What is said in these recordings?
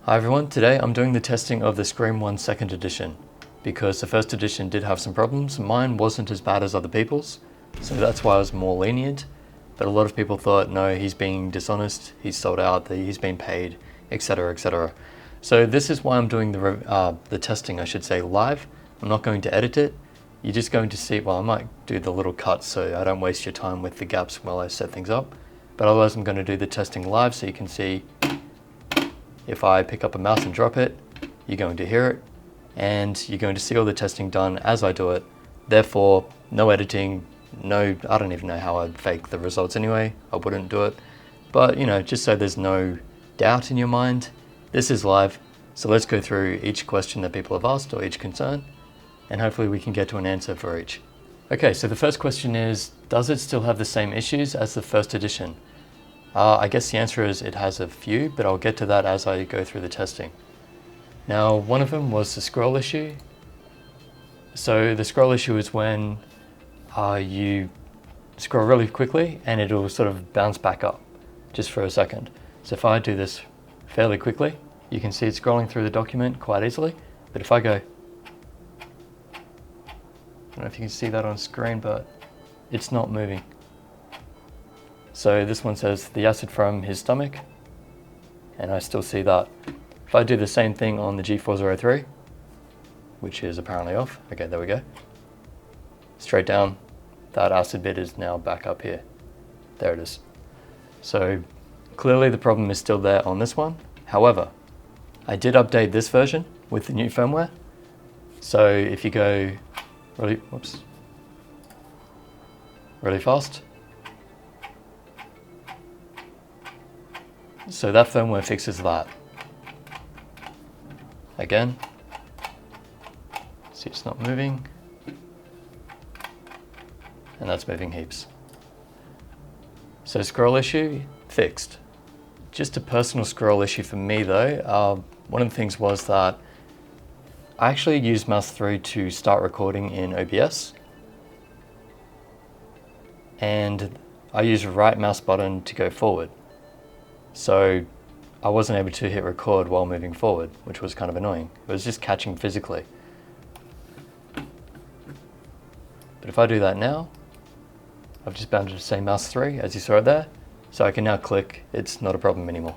Hi everyone, today I'm doing the testing of the Scream 1 second edition. Because the first edition did have some problems, mine wasn't as bad as other people's, so that's why I was more lenient. But a lot of people thought, no, he's being dishonest, he's sold out, he's been paid, etc, etc. So this is why I'm doing the testing, I should say, live. I'm not going to edit it. You're just going to see, well, I might do the little cuts so I don't waste your time with the gaps while I set things up. But otherwise I'm going to do the testing live so you can see if I pick up a mouse and drop it, you're going to hear it, and you're going to see all the testing done as I do it. Therefore, no editing, I don't even know how I'd fake the results anyway. I wouldn't do it. But, just so there's no doubt in your mind, this is live. So let's go through each question that people have asked or each concern, and hopefully we can get to an answer for each. Okay, so the first question is, does it still have the same issues as the first edition? I guess the answer is it has a few, but I'll get to that as I go through the testing. Now, one of them was the scroll issue. So the scroll issue is when you scroll really quickly and it'll sort of bounce back up just for a second. So if I do this fairly quickly, you can see it scrolling through the document quite easily. But if I go, I don't know if you can see that on screen, but it's not moving. So this one says the acid from his stomach, and I still see that. If I do the same thing on the G403, which is apparently off, okay, there we go. Straight down, that acid bit is now back up here. There it is. So clearly the problem is still there on this one. However, I did update this version with the new firmware. So if you go really fast, so that firmware fixes that. Again, see it's not moving, and that's moving heaps. So scroll issue, fixed. Just a personal scroll issue for me though. One of the things was that I actually used mouse 3 to start recording in OBS, and I used the right mouse button to go forward. So I wasn't able to hit record while moving forward, which was kind of annoying. It was just catching physically. But if I do that now, I've just bound to say mouse 3 as you saw it there. So I can now click, it's not a problem anymore.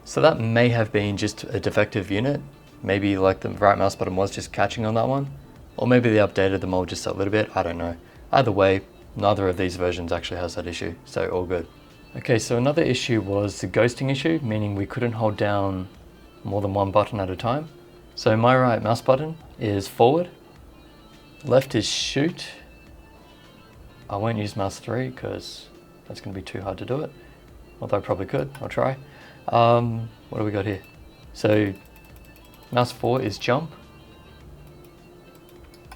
So that may have been just a defective unit. Maybe like the right mouse button was just catching on that one. Or maybe they updated the mold just a little bit, I don't know. Either way, neither of these versions actually has that issue, so all good. Okay, so another issue was the ghosting issue, meaning we couldn't hold down more than one button at a time. So my right mouse button is forward, left is shoot. I won't use mouse 3 because that's going to be too hard to do it, although I probably could, I'll try. What do we got here? So mouse 4 is jump,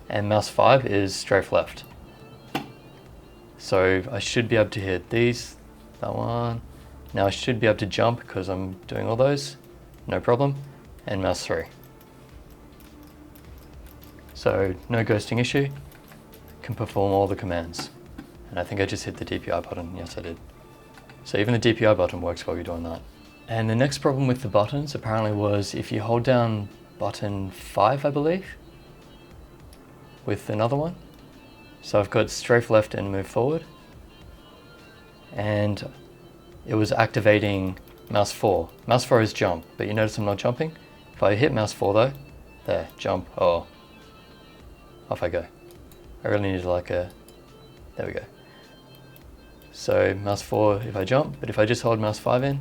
and mouse 5 is strafe left. So I should be able to hit these, that one. Now I should be able to jump because I'm doing all those, no problem, and mouse 3. So no ghosting issue, can perform all the commands. And I think I just hit the DPI button, yes I did. So even the DPI button works while you're doing that. And the next problem with the buttons apparently was if you hold down button 5, I believe, with another one. So I've got strafe left and move forward, and it was activating mouse 4. Mouse 4 is jump, but you notice I'm not jumping. If I hit mouse 4 though, there, jump, oh, off I go. I really need there we go. So mouse 4 if I jump, but if I just hold mouse 5 in,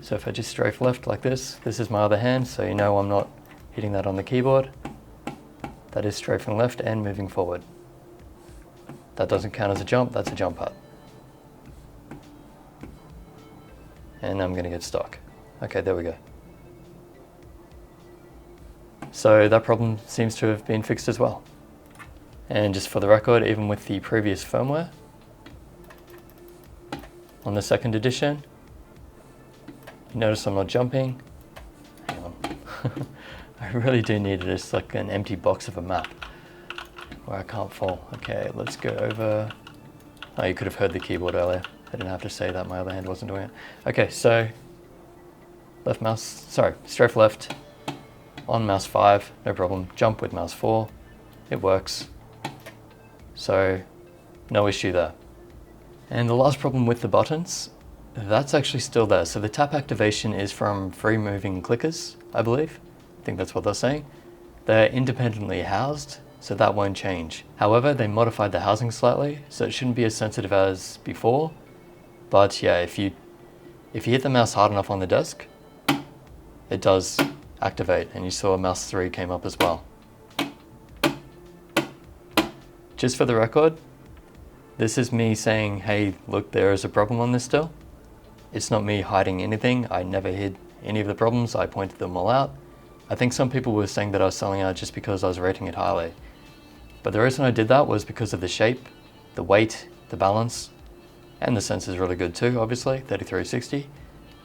so if I just strafe left like this is my other hand, so you know I'm not hitting that on the keyboard. That is strafing left and moving forward. That doesn't count as a jump, that's a jump part. And I'm going to get stuck. Okay, there we go. So that problem seems to have been fixed as well. And just for the record, even with the previous firmware, on the second edition, you notice I'm not jumping. Hang on. I really do need just like an empty box of a map where I can't fall. Okay, let's go over. Oh, you could have heard the keyboard earlier. I didn't have to say that my other hand wasn't doing it. Okay, so strafe left, on mouse 5, no problem. Jump with mouse 4, it works. So no issue there. And the last problem with the buttons, that's actually still there. So the tap activation is from free moving clickers, I believe. I think that's what they're saying. They're independently housed, so that won't change. However, they modified the housing slightly, so it shouldn't be as sensitive as before. But yeah, if you hit the mouse hard enough on the desk, it does activate, and you saw mouse 3 came up as well. Just for the record, this is me saying, hey, look, there is a problem on this still. It's not me hiding anything. I never hid any of the problems. I pointed them all out. I think some people were saying that I was selling out just because I was rating it highly. But the reason I did that was because of the shape, the weight, the balance, and the sense is really good too, obviously, 3360.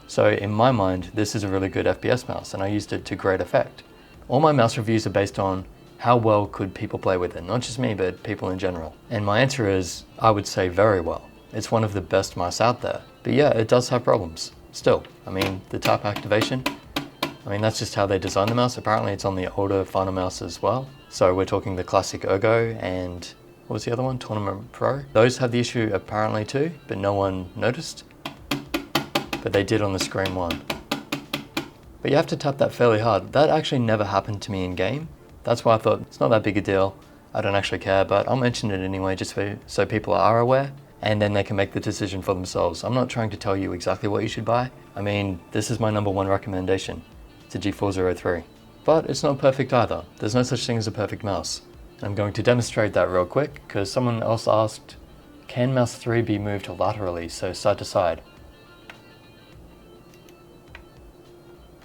So in my mind, this is a really good FPS mouse, and I used it to great effect. All my mouse reviews are based on how well could people play with it, not just me, but people in general. And my answer is, I would say very well. It's one of the best mice out there. But yeah, it does have problems, still. I mean, the tap activation, that's just how they designed the mouse. Apparently it's on the older Finalmouse as well. So we're talking the Classic Ergo and, what was the other one? Tournament Pro. Those had the issue apparently too, but no one noticed. But they did on the Scream one. But you have to tap that fairly hard. That actually never happened to me in game. That's why I thought it's not that big a deal. I don't actually care, but I'll mention it anyway just so people are aware, and then they can make the decision for themselves. I'm not trying to tell you exactly what you should buy. This is my #1 recommendation. It's a G403. But it's not perfect either. There's no such thing as a perfect mouse. And I'm going to demonstrate that real quick because someone else asked, can mouse 3 be moved laterally, so side to side?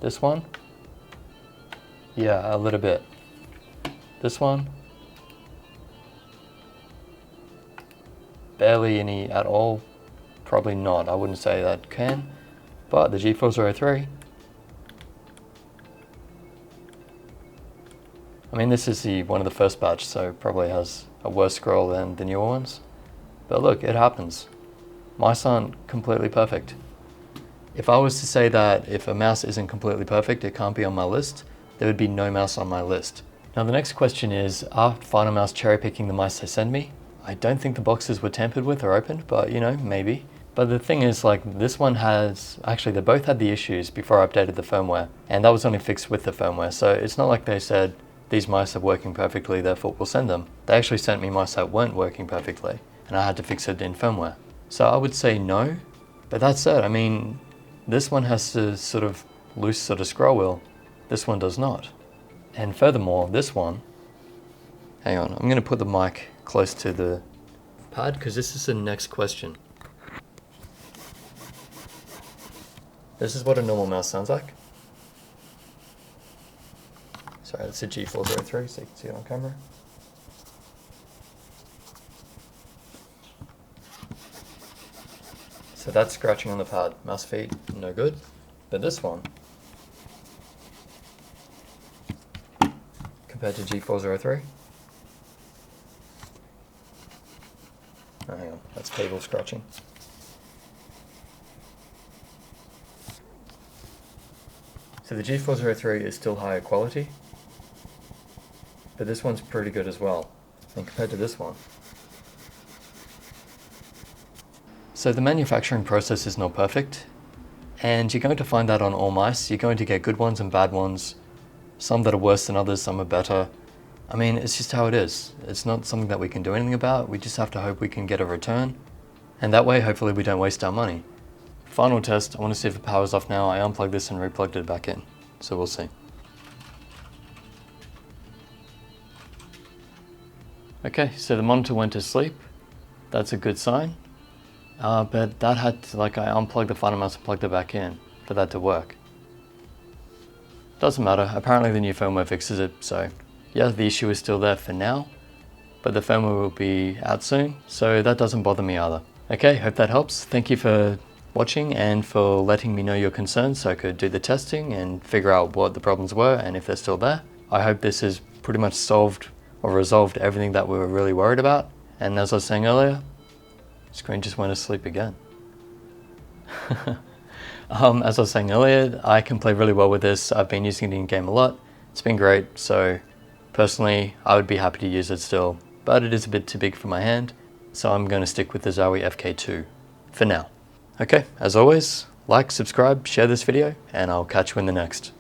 This one? Yeah, a little bit. This one? Barely any at all. Probably not. I wouldn't say that can. But the G403. This is one of the first batch, so probably has a worse scroll than the newer ones. But look, it happens. Mice aren't completely perfect. If I was to say that if a mouse isn't completely perfect, it can't be on my list, there would be no mouse on my list. Now the next question is, are Finalmouse cherry picking the mice they send me? I don't think the boxes were tampered with or opened, but maybe. But the thing is, this one they both had the issues before I updated the firmware, and that was only fixed with the firmware, so it's not like they said, these mice are working perfectly, therefore we'll send them. They actually sent me mice that weren't working perfectly, and I had to fix it in firmware. So I would say no, but that said, this one has to loose scroll wheel. This one does not. And furthermore, this one, hang on, I'm gonna put the mic close to the pad because this is the next question. This is what a normal mouse sounds like. Sorry, it's a G403, so you can see it on camera. So that's scratching on the pad. Mouse feet, no good. But this one, compared to G403. Oh, hang on, that's people scratching. So the G403 is still higher quality, but this one's pretty good as well, and compared to this one. So the manufacturing process is not perfect, and you're going to find that on all mice. You're going to get good ones and bad ones, some that are worse than others, some are better. It's just how it is. It's not something that we can do anything about. We just have to hope we can get a return, and that way hopefully we don't waste our money. Final test, I want to see if it powers off now. I unplugged this and replugged it back in, so we'll see. Okay, so the monitor went to sleep. That's a good sign. But that had to, I unplugged the Finalmouse and plugged it back in for that to work. Doesn't matter, apparently the new firmware fixes it, so yeah, the issue is still there for now, but the firmware will be out soon, so that doesn't bother me either. Okay, hope that helps. Thank you for watching and for letting me know your concerns so I could do the testing and figure out what the problems were and if they're still there. I hope this has pretty much solved or resolved everything that we were really worried about, and as I was saying earlier, screen just went to sleep again. As I was saying earlier, I can play really well with this. I've been using it in game a lot. It's been great, so personally I would be happy to use it still, but it is a bit too big for my hand, so I'm going to stick with the Zowie FK2 for now. Okay, as always, like, subscribe, share this video, and I'll catch you in the next.